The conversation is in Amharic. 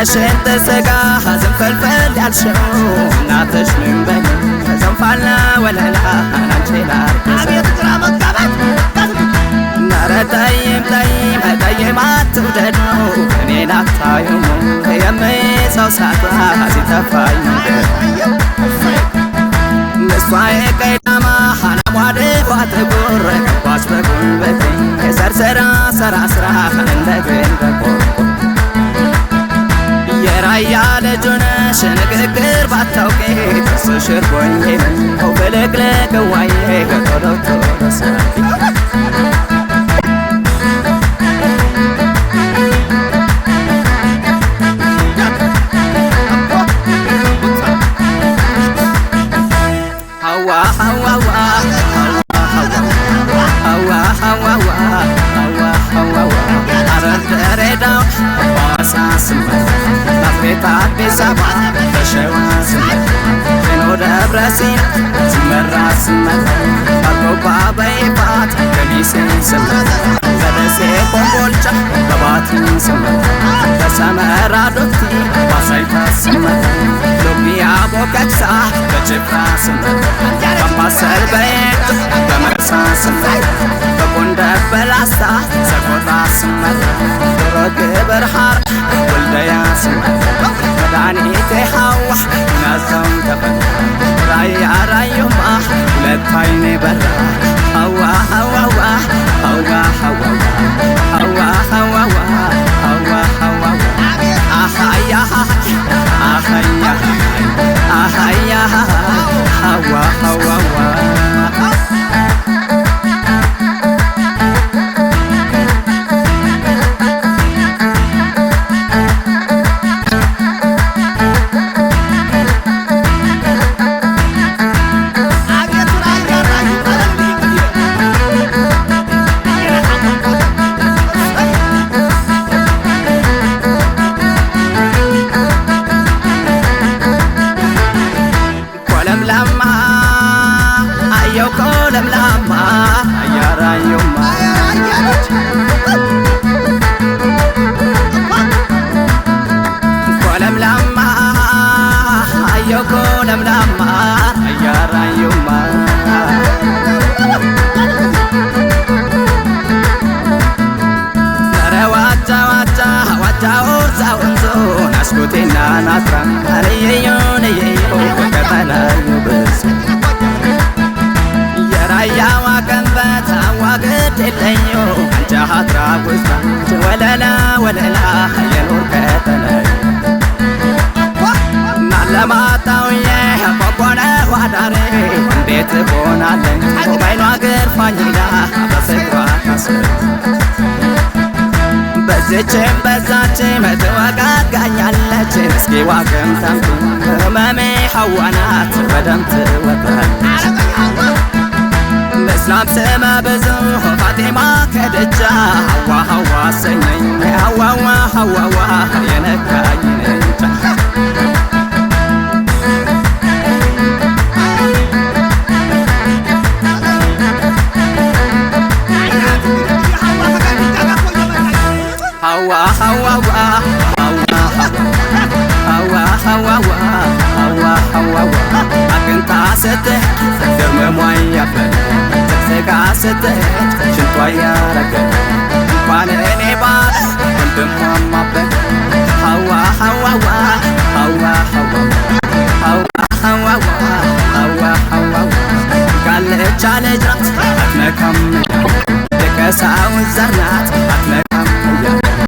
شنت سقا حزن فلفل يالشو ناتش من بني زنفالنا ولا لا نمشينا አቤት ግራ መጋባት نار طيب طيب طيب ما توددو እኔ ናታዩሙ የምይሰው ሳቷ ሲተፋኝ ነሷዬ ቀይዳማ ሐናሟድ ፋትጉር ኳስ በጉልበቴ የሰርሰራ ሰራ ስራ እንደግን በቆርቆ የራያ ልጅ ነሽ ንግግር ባታውቂ ተስሽር ቦኜ በለቅለቅ ዋዬ ከቶሎ ቶሎ ሰፊ ሀዋ ሀዋ ሀዋ ሀዋ ሀዋ ሀዋ አረደሬዳው ዋሳስመ ቤት አዲስ አበባ በሸዋ ስመት ኖ ደብረ ሲና ስመራ ስመት አርጎባ በይፋት ከሚሴ ስመት በደሴ ኮምቦልቻ በባቲ ስመት በሰመራ ዶቲ ባሳይታ ስመት ሎጊያ ቦቀቅሳ በጭፍራ ስመት በአምባሰል በየት በመርሳ ስመት በጎንደር በላስታ ሰቆጣ ስመት በግብር ሐር ወልደያ ስመት መድኃኒቴ ሐዋ ናዛው ተፈታ ራያ ራዩማ ሁለት አይኔ በራ ሐዋ ሐዋዋ ሐዋ ሐዋዋ ሐዋ ሐዋዋ ሐዋ ሐዋዋ አሃያ አሃያ አሃያ ሐዋ ሐዋዋ ናስኩቴና ናትራ አለየዮን የዮ ከተላዩ በስ የራያዋ ቀንበት አዋግድ የለዮ አንቻ ሀትራ ውስታ ወለላ ወለላ የኖር ከተላዩ ናለማታውዬ ቆቆነ ዋዳሬ እንዴት ሆናለኝ ባይኗ ግርፋኝላ በፍቅሯ ታስር በዚችም በዛችም ትወጋጋኛለች እስኪ ዋግም ታንቱ ህመሜ ሐዋናት በደም ትወጣለች በእስላም ስመ ብዙ ፋጢማ ከደጃ ሐዋ ሐዋ አሰኘኝ ሐዋዋ ሐዋዋ የነካኝ እንጃ ሐዋ ሐዋዋ ሐዋ ሐዋዋ ሐዋ ሐዋዋ አግንታ ስትህ ግርመሟ ያበደ ስጋ ስትህ ሽንቷ ያረገ እንኳን እኔ ባለ ወንድሟም አበደ ሐዋ መልካም የቀሳውስት ዘር ናት